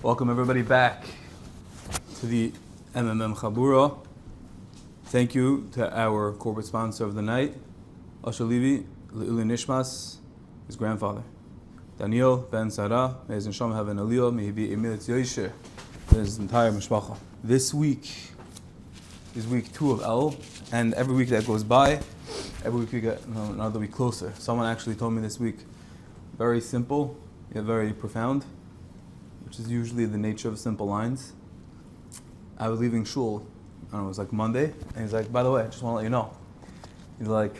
Welcome everybody back to the chaburah. Thank you to our corporate sponsor of the night, Olami, Nishmas, his grandfather, Daniel Ben Sarah. May his neshama have an aliyah. May he be emilit yosher to his entire mishpacha. This week is week 2 of El, and every week that goes by, every week we get another week closer. Someone actually told me this week, very simple yet very profound, which is usually the nature of simple lines. I was leaving shul, I don't know, it was like Monday, and he's like, by the way, I just want to let you know. He's like,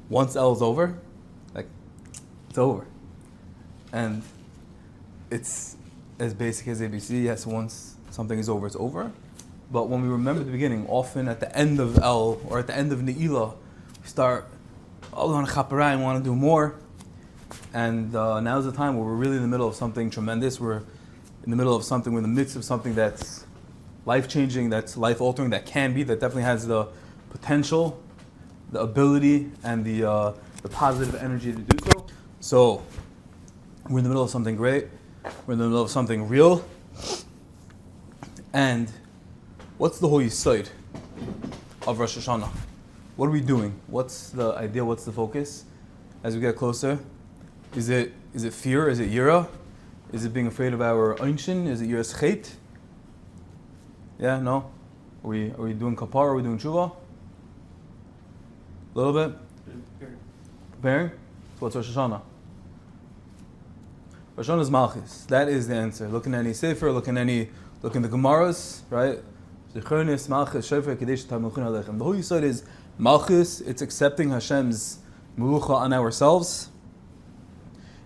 once L's over, like, it's over. And it's as basic as ABC, yes, once something is over, it's over. But when we remember the beginning, often at the end of L, or at the end of Ne'ilah, we start, oh, we want to chaburah, and want to do more. And now's the time where we're really in the middle of something tremendous. We're in the middle of something, we're in the midst of something that's life-changing, that's life-altering, that can be, that definitely has the potential, the ability, and the positive energy to do so. So, we're in the middle of something great. We're in the middle of something real. And what's the whole yesod of Rosh Hashanah? What are we doing? What's the idea? What's the focus as we get closer? Is it fear? Is it yira? Is it being afraid of our einshin? Is it yiras chet? Yeah, no? Are we doing kapar? Are we doing tshuva? A little bit? Preparing? So what's Rosh Hashanah? Rosh Hashanah is Malchus. That is the answer. Look in any sefer, look in the Gemaras, right? The whole yesod is Malchus. It's accepting Hashem's melucha on ourselves.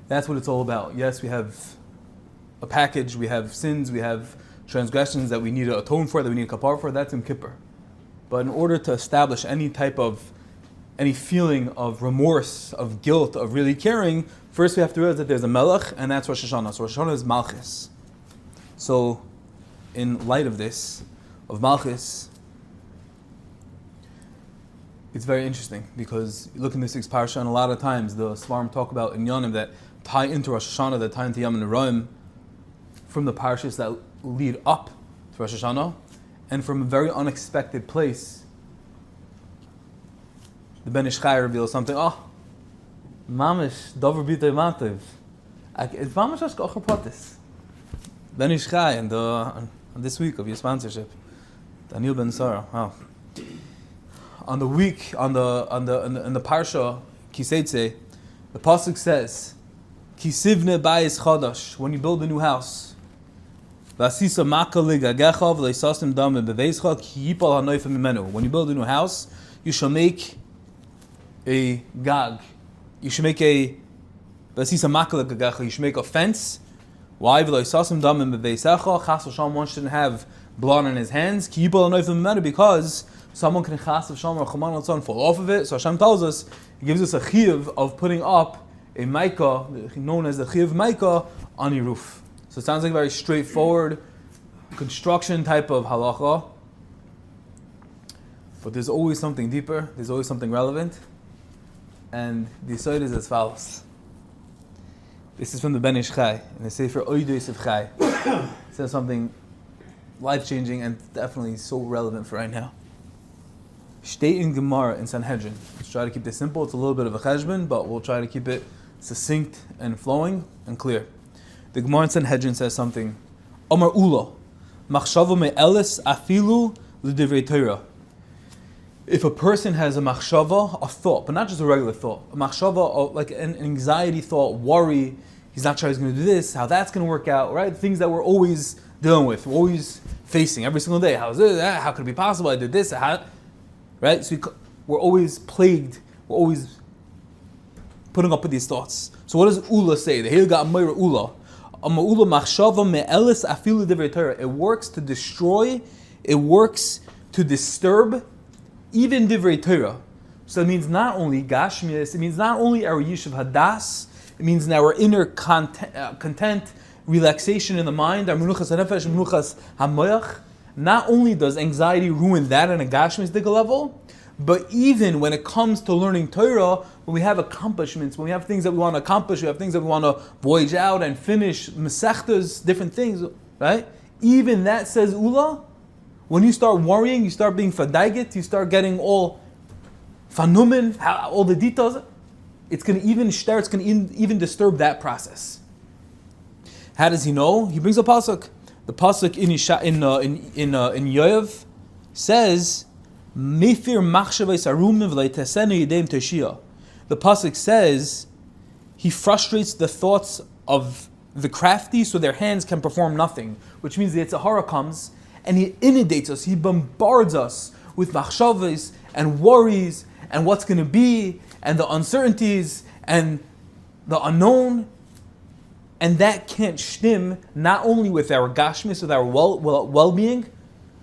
That's what it's all about. Yes, we have a package, we have sins, we have transgressions that we need to atone for, that we need to kapar for. That's in Kippur. But in order to establish any feeling of remorse, of guilt, of really caring, first we have to realize that there's a melech, and that's Rosh Hashanah. So Rosh Hashanah is Malchus. So, in light of this, of Malchus, it's very interesting because you look in this week's parsha, and a lot of times the Svarim talk about inyanim that tie into Rosh Hashanah, that tie into Yom Neraim, from the parshas that lead up to Rosh Hashanah, and from a very unexpected place, the Ben Ish Chai reveals something. Oh, mamish davar bitay mativ. It's mamish ashkachar patis. Ben Ish Chai, and on this week of your sponsorship, Daniel Ben Sarah. Wow. On the parsha Kiseitze, the pasuk says, "Kisivne bayis chadash." When you build a new house, "Vasisa makal ligagecha v'leisasim dam beveischa ki yipal hanoifa mimenu." When you build a new house, you shall make a gag. You should make a vasisa makal ligagecha. You should make a fence. Why v'leisasim dam beveisecha? Chas v'sham, one shouldn't have blood on his hands. Ki yipal hanoifa mimenu, because someone can chas v'sham or chaman al fall off of it. So Hashem tells us, He gives us a chiyuv of putting up a micah, known as the chiyuv micah, on your roof. So it sounds like a very straightforward construction type of halacha, but there's always something deeper, there's always something relevant, and the yesod is as follows. This is from the Ben Ish Chai, in the Sefer Oidos of Chai. It says something life-changing and definitely so relevant for right now. State in Gemara in Sanhedrin. Let's try to keep this simple. It's a little bit of a cheshbon, but we'll try to keep it succinct and flowing and clear. The Gemara in Sanhedrin says something. Omar Ula, machshava me'elis afilu l'divrei Torah. If a person has a machshava, a thought, but not just a regular thought, a machshava, like an anxiety thought, worry, he's not sure he's going to do this, how that's going to work out, right? Things that we're always dealing with, we're always facing every single day. How's it? How could it be possible? I did this. Right? So we're always plagued, we're always putting up with these thoughts. So what does Ula say? The Hilga Amira Ula. Ula machshava me'elis afilu divrei Torah. It works to destroy, it works to disturb even divrei Torah. So it means not only gashmias, it means not only our yishuv hadas, it means in our inner content, relaxation in the mind, our menuchas hanefesh, menuchas hamoyach. Not only does anxiety ruin that on a gashmisdik level, But even when it comes to learning Torah, when we have accomplishments, when we have things that we want to accomplish, we have things that we want to voyage out and finish, mesechtas, different things, right? Even that, says Ula, when you start worrying, you start being fadaigit, you start getting all fanumin, all the details, it's going to even disturb that process. How does he know? He brings a pasuk. The pasuk in Yoav says, "Mefir machshavos arumim v'leitesenu yedem toshia." The pasuk says he frustrates the thoughts of the crafty so their hands can perform nothing, which means the Yetzer Hara comes and he inundates us, he bombards us with machshavos and worries and what's going to be and the uncertainties and the unknown. And that can't shtim not only with our gashmis, with our well-being,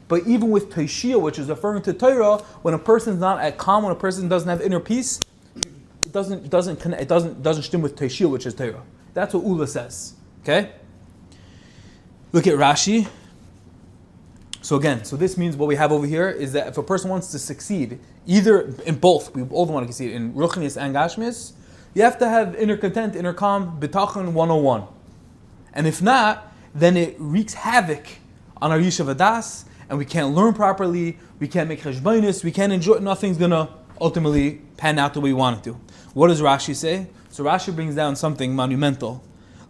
but even with Toshia, which is referring to Torah. When a person's not at calm, when a person doesn't have inner peace, it doesn't shtim with Toshia, which is Torah. That's what Ula says. Okay? Look at Rashi. So this means what we have over here is that if a person wants to succeed, either in both, we all want to succeed in Ruchnis and Gashmis, you have to have inner content, inner calm, Bitachon 101. And if not, then it wreaks havoc on our Yishuv Adas, and we can't learn properly, we can't make cheshbonis, we can't enjoy, nothing's going to ultimately pan out the way we want it to. What does Rashi say? So Rashi brings down something monumental.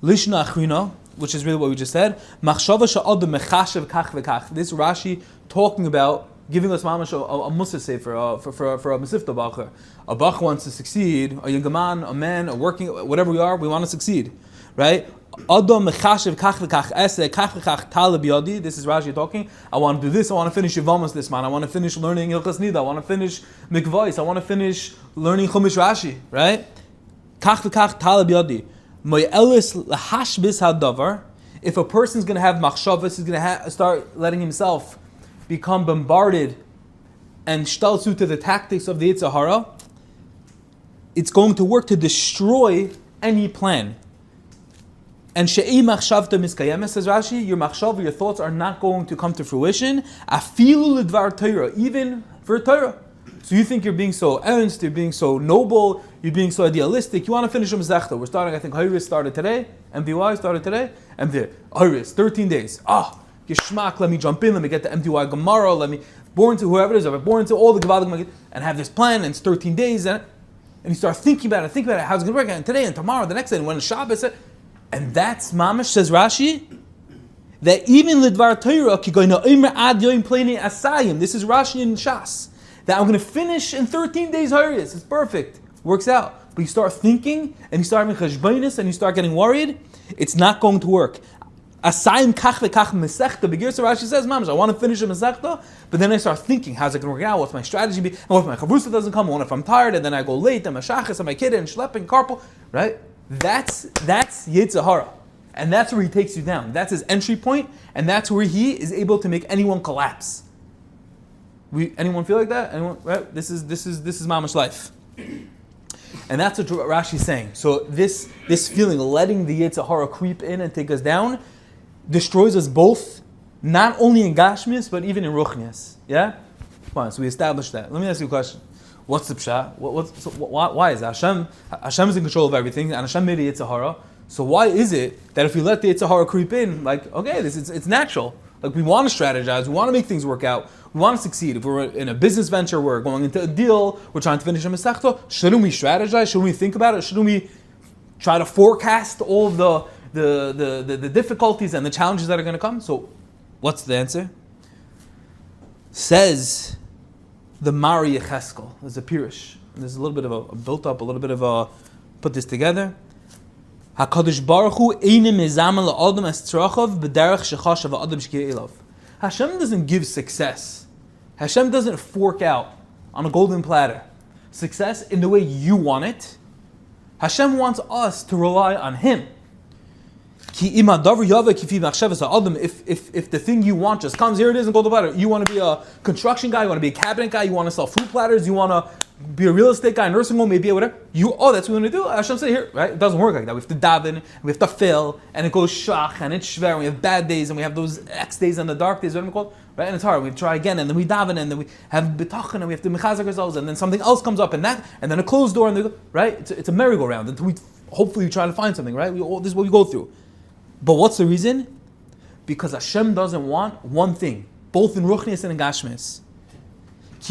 Lishna Achrina, which is really what we just said. Machshava sha'adam mechashev kach v'kach. This Rashi talking about giving us mamash a Mussar sefer for a Masifta Bacher. A Bach wants to succeed, a young man, a man, a working, whatever we are, we want to succeed. Right? Adam mechashev kach v'kach ese kach v'kach taleb yadi. This is Rashi talking. I want to do this, I want to finish Yevamos this man, I want to finish learning Hilchas Nida, I want to finish Mikvais, I want to finish learning Chumash Rashi. Right? Kach v'kach taleb yadi. If a person's going to have machshavas, he's going to start letting himself become bombarded and shtalzu to the tactics of the Yetzer Hara, it's going to work to destroy any plan. And she'ei machshavta miskayemes, says Rashi, your machshav, your thoughts are not going to come to fruition, afilu lidvar Torah, even for Torah. So you think you're being so ernst, you're being so noble, you're being so idealistic, you want to finish a Masechta. We're starting, I think, Hayris started today, MDY started today, and the Hayris, 13 days. Geshmak, let me jump in, let me get the MDY Gemara, let me, born to whoever it is, I'm born to all the Gevadim, and have this plan, and it's 13 days, and you start thinking about it, how's it going to work, and today, and tomorrow, the next day, and when it's Shabbos, and that's Mamash, says Rashi, that even Lidvar Torah, Kigoyna Omer Ad Yoim Pleni Asayim, this is Rashi in Shas, that I'm going to finish in 13 days Hayris. It's perfect. Works out. But you start thinking, and you start having cheshbonis, and you start getting worried, it's not going to work. Asayim kach v'kach mesechta. Begir, so Rashi says, Mamash, I want to finish a mesechta, but then I start thinking, how's it going to work out? What's my strategy be? And what if my chavrusa doesn't come? What if I'm tired, and then I go late, and my shachas, and my kid, and schlepping, carpool, right? That's Yetzer Hara. And that's where he takes you down. That's his entry point, and that's where he is able to make anyone collapse. Anyone feel like that? Anyone? Right? This is Mamash life, and that's what Rashi's saying. So this feeling, letting the Yetzer Hara creep in and take us down, destroys us both, not only in Gashmis but even in Ruchnias. Yeah, fine. So we established that. Let me ask you a question. What's the pshat? Why is that? Hashem is in control of everything, and Hashem made the Yetzer Hara. So why is it that if we let the Yetzer Hara creep in, like, okay, it's natural. Like, we want to strategize, we want to make things work out, we want to succeed. If we're in a business venture, we're going into a deal, we're trying to finish a Masechta, shouldn't we strategize? Shouldn't we think about it? Shouldn't we try to forecast all of the difficulties and the challenges that are going to come? So, what's the answer? Says the Mari Yecheskel. There's a Pirush. There's a little bit of a built-up, a little bit of a put this together. HaKadosh Baruch Hu einim mezamel la'adam es tzrachav b'derech shechashav ha'adam shkiya elav. Hashem doesn't give success. Hashem doesn't fork out on a golden platter success in the way you want it. Hashem wants us to rely on Him. If the thing you want just comes, here it is in golden platter. You want to be a construction guy, you want to be a cabinet guy, you want to sell fruit platters, you want to be a real estate guy, nursing home, maybe whatever. That's what we want to do. Hashem said here, right? It doesn't work like that. We have to daven, we have to fail, and it goes shach, and it's shver, and we have bad days, and we have those X days and the dark days, whatever we call it, right? And it's hard. We try again, and then we daven, and then we have bitachon, and we have to mechazek ourselves, and then something else comes up, and then a closed door, and right? It's a merry-go-round until we hopefully try to find something, right? This is what we go through. But what's the reason? Because Hashem doesn't want one thing, both in ruchnius and in gashmis. If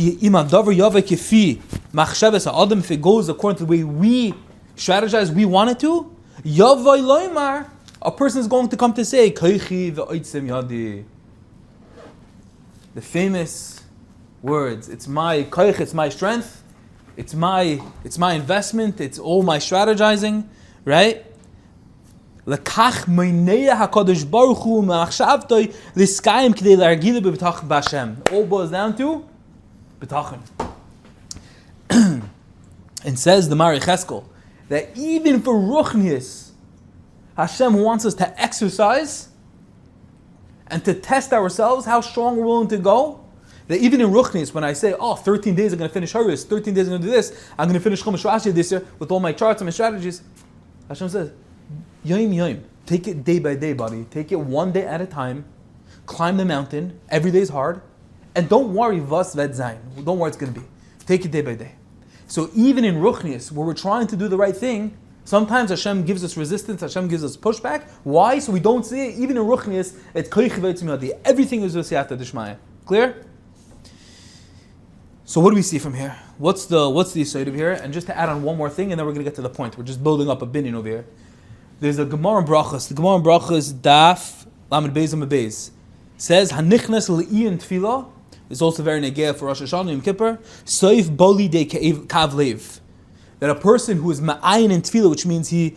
it goes according to the way we strategize, we want it to, a person is going to come to say, the famous words, it's my koich, it's my strength, it's my investment, it's all my strategizing, right? All boils down to bitachon. And says the Mari Cheskel that even for ruchnius, Hashem wants us to exercise and to test ourselves how strong we're willing to go. That even in ruchnius, when I say, 13 days I'm going to finish Haris, 13 days I'm going to do this, I'm going to finish Chumash Rashi this year with all my charts and my strategies, Hashem says, Yom, take it day by day, buddy. Take it one day at a time. Climb the mountain. Every day is hard. And don't worry, was vet zayin. Don't worry, it's going to be. Take it day by day. So even in ruchnius, where we're trying to do the right thing, sometimes Hashem gives us resistance, Hashem gives us pushback. Why? So we don't see it. Even in ruchnius, it's koich v'etzim. Everything is v'siyata d'shmaya. Clear? So what do we see from here? What's the side of here? And just to add on one more thing, and then we're going to get to the point. We're just building up a binyan over here. There's a Gemara in Brachas. The Gemara in Brachas, Daf, Lamed Beis Amud Beis, says, Hanichnas le'iyin tefillah, it's also very negea for Rosh Hashanah, Yom Kippur, Soif boli de kav lev. That a person who is ma'ayin in tefillah, which means he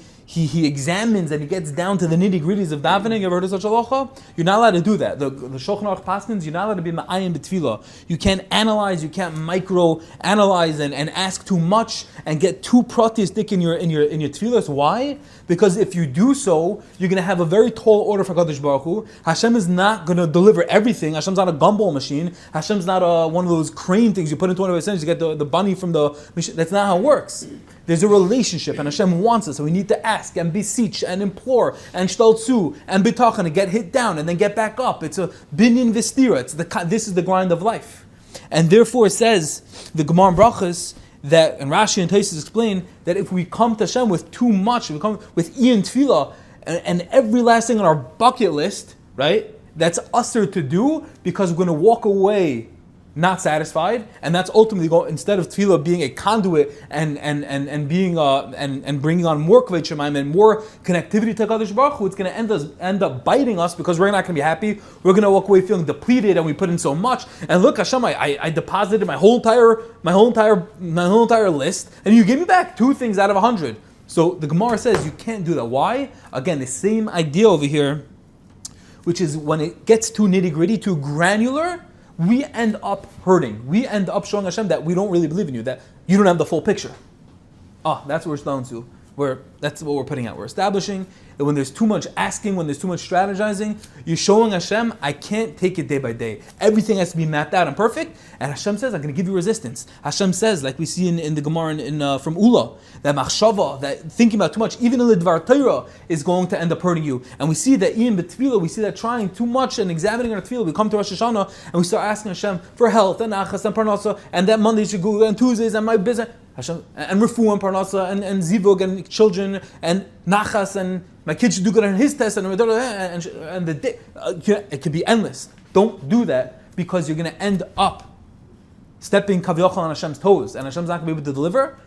examines and he gets down to the nitty-gritties of davening. You ever heard of such halacha? You're not allowed to do that. The Shulchan Aruch paskins, you're not allowed to be ma'ayin b'tefillah. You can't analyze, you can't micro-analyze and ask too much and get too pratistic in your tefillahs. Why? Because if you do so, you're going to have a very tall order for Kadosh Baruch Hu. Hashem is not going to deliver everything. Hashem's not a gumball machine. Hashem's not one of those crane things you put into one of his centers, you get the bunny from the machine. That's not how it works. There's a relationship, and Hashem wants us, so we need to ask and beseech and implore and shtaltzu and bitachon and get hit down and then get back up. It's a binyan v'stira. This is the grind of life, and therefore it says the Gemara in Brachas that, and Rashi and Taisus explain that if we come to Hashem with too much, if we come with iyan tefillah and every last thing on our bucket list, right? That's usher to do because we're going to walk away not satisfied, and that's ultimately going, instead of tefillah being a conduit and being and bringing on more kvei shemaim and more connectivity to Kadosh Baruch Hu, it's going to end up biting us because we're not going to be happy. We're going to walk away feeling depleted, and we put in so much. And look, Hashem, I deposited my whole entire list, and you gave me back 2 things out of 100. So the Gemara says you can't do that. Why? Again, the same idea over here, which is when it gets too nitty gritty, too granular, we end up hurting. We end up showing Hashem that we don't really believe in you, that you don't have the full picture. That's what we're down to. That's what we're putting out. We're establishing that when there's too much asking, when there's too much strategizing, you're showing Hashem, I can't take it day by day. Everything has to be mapped out and perfect. And Hashem says, I'm going to give you resistance. Hashem says, like we see in the Gemara from Ula, that machshava, that thinking about too much, even in the Divrei Torah, is going to end up hurting you. And we see that in B'tefillah, we see that trying too much and examining our tefillah, we come to Rosh Hashanah and we start asking Hashem for health and achas and parnasa, and that Monday should go, and Tuesdays and my business. Hashem, and refuah and parnasa and zivug and children and nachas and my kids should do good on his test and the day, it could be endless. Don't do that because you're going to end up stepping kavyochal on Hashem's toes, and Hashem's not going to be able to deliver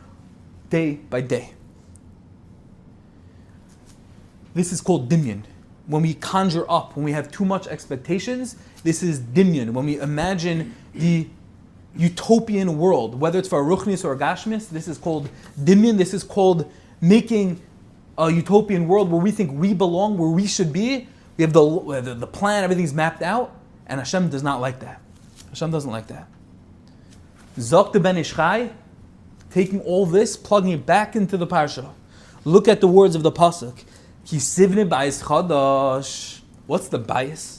day by day. This is called dimyan. When we conjure up, when we have too much expectations, this is dimyan. When we imagine the utopian world, whether it's for a ruchnis or a gashmis, this is called dimyan. This is called making a utopian world where we think we belong, where we should be. We have the plan, everything's mapped out, and Hashem does not like that. Hashem doesn't like that. Zok the Ben Ish Chai, taking all this, plugging it back into the parsha. Look at the words of the pasuk. Ki sivne bayis chadash. What's the bayis?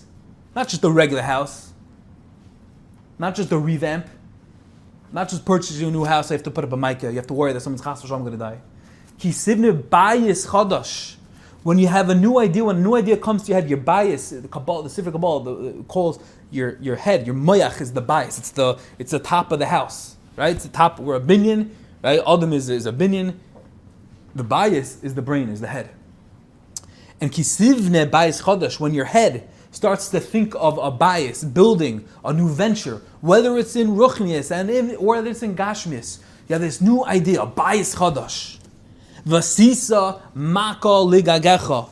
Not just a regular house. Not just a revamp. Not just purchasing a new house, you have to put up a mica. You have to worry that someone's chas v'shalom going to die. Ki sivne bayis chadash. When you have a new idea, when a new idea comes to your head, your bias, the Kabbalah, the Sifra Kabbalah, calls your head, your moyach is the bias. It's the top of the house, right? It's the top. We're a binyan, right? Adam is a binyan. The bias is the brain, is the head. And kisivne bias chodesh, when your head starts to think of a bias, building a new venture, whether it's in ruchnius or whether it's in gashmius, you have this new idea, a bias chodesh. Vasisa maka ligagecha.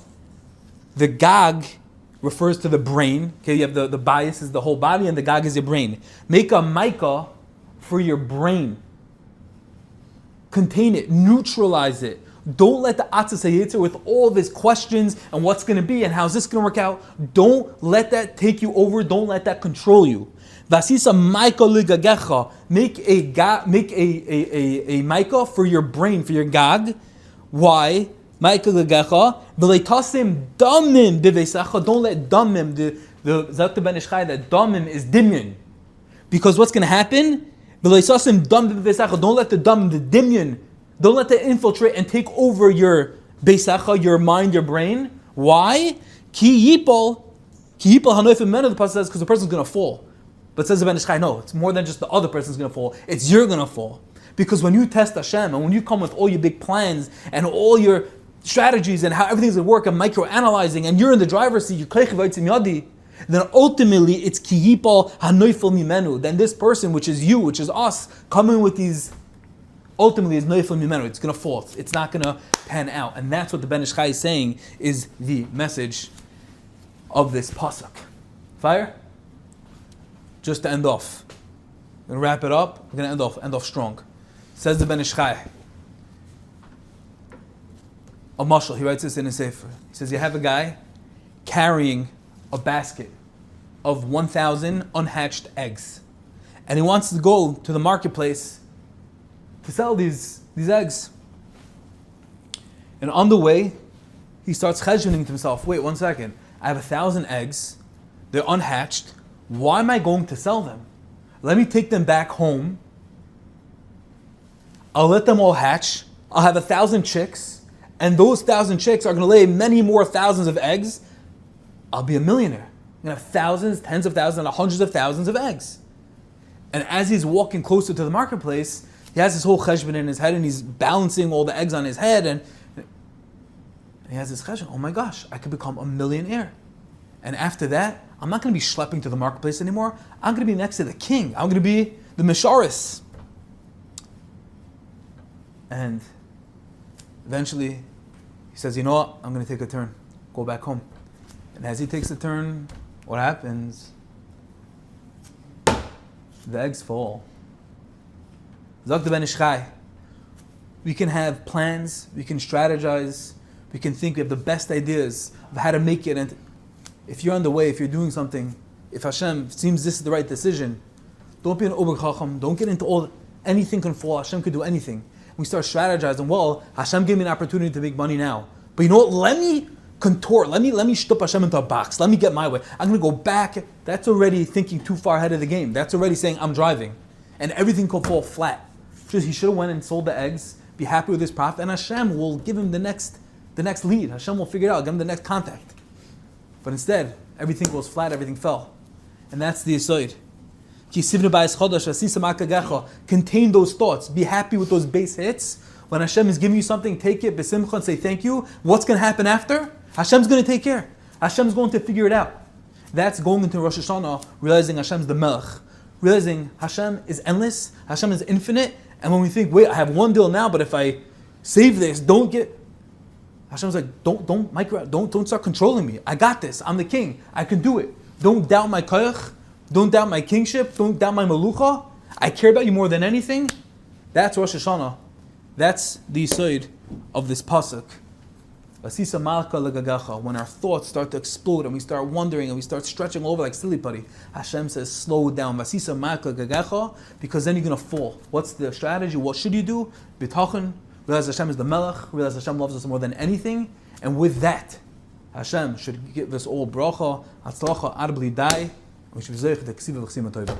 The gag refers to the brain. Okay, you have the bias is the whole body, and the gag is your brain. Make a mica for your brain. Contain it, neutralize it. Don't let the atzas hayitzer with all of his questions and what's going to be and how's this going to work out. Don't let that take you over. Don't let that control you. Vasisa mica ligagecha. Make a mica for your brain, for your gag. Why? Mica ligagecha. V'leitasim damim b'veisacha. Don't let damim, the Zakta ben Ish Chai, that damim is dimyon. Because what's going to happen? V'leisasim damim b'veisacha. Don't let the damim, the dimyon, don't let that infiltrate and take over your beisacha, your mind, your brain. Why? Ki yipol hanoifim menu, the pasuk says, because the person's going to fall. But it says the Ben Ish Chai, no, it's more than just the other person's going to fall. It's you're going to fall. Because when you test Hashem and when you come with all your big plans and all your strategies and how everything's going to work and microanalyzing and you're in the driver's seat, then ultimately it's ki yipol hanoifim mimenu. Then this person, which is you, which is us, coming with these, ultimately is noifel mimenu. It's going to fall. It's not going to pan out. And that's what the Ben Ish Chai is saying is the message of this pasuk. Fire? Just to end off. We're going to wrap it up. We're going to end off strong. Says the Ben Ish Chai. A mashal, he writes this in his sefer. He says you have a guy carrying a basket of 1,000 unhatched eggs. And he wants to go to the marketplace to sell these eggs. And on the way, he starts cheshboning to himself, wait 1 second, I have 1,000 eggs, they're unhatched, why am I going to sell them? Let me take them back home, I'll let them all hatch, I'll have 1,000 chicks, and those 1,000 chicks are going to lay many more thousands of eggs, I'll be a millionaire. I'm going to have thousands, tens of thousands, and hundreds of thousands of eggs. And as he's walking closer to the marketplace, he has this whole cheshbon in his head and he's balancing all the eggs on his head and he has this cheshbon, oh my gosh, I could become a millionaire. And after that, I'm not going to be schlepping to the marketplace anymore. I'm going to be next to the king. I'm going to be the misharis. And eventually he says, you know what, I'm going to take a turn, go back home. And as he takes a turn, what happens? The eggs fall. Zakta ben Ish Chai. We can have plans, we can strategize, we can think we have the best ideas of how to make it. And if you're on the way, if you're doing something, if Hashem seems this is the right decision, don't be an Ober Chacham, don't get into anything can fall, Hashem could do anything. We start strategizing, well, Hashem gave me an opportunity to make money now. But you know what, let me contort, let me shtup Hashem into a box, let me get my way. I'm going to go back. That's already thinking too far ahead of the game. That's already saying I'm driving. And everything could fall flat. He should have went and sold the eggs, be happy with his profit, and Hashem will give him the next lead. Hashem will figure it out, give him the next contact. But instead, everything goes flat, everything fell. And that's the yesod. Contain those thoughts. Be happy with those base hits. When Hashem is giving you something, take it, b'simcha, and say thank you. What's going to happen after? Hashem's going to take care. Hashem's going to figure it out. That's going into Rosh Hashanah, realizing Hashem's the melech. Realizing Hashem is endless, Hashem is infinite, and when we think, wait, I have one deal now, but if I save this, Hashem's like, don't start controlling me. I got this. I'm the king. I can do it. Don't doubt my koyach. Don't doubt my kingship. Don't doubt my melucha. I care about you more than anything. That's Rosh Hashanah. That's the yesod of this pasuk. When our thoughts start to explode and we start wondering and we start stretching over like silly putty, Hashem says, slow down. Because then you're going to fall. What's the strategy? What should you do? Bitachon. Realize Hashem is the melech. Realize Hashem loves us more than anything. And with that, Hashem should give us all bracha, hatzlacha, ad bli dai. We should be zeich the ksiva v'chsima toiva.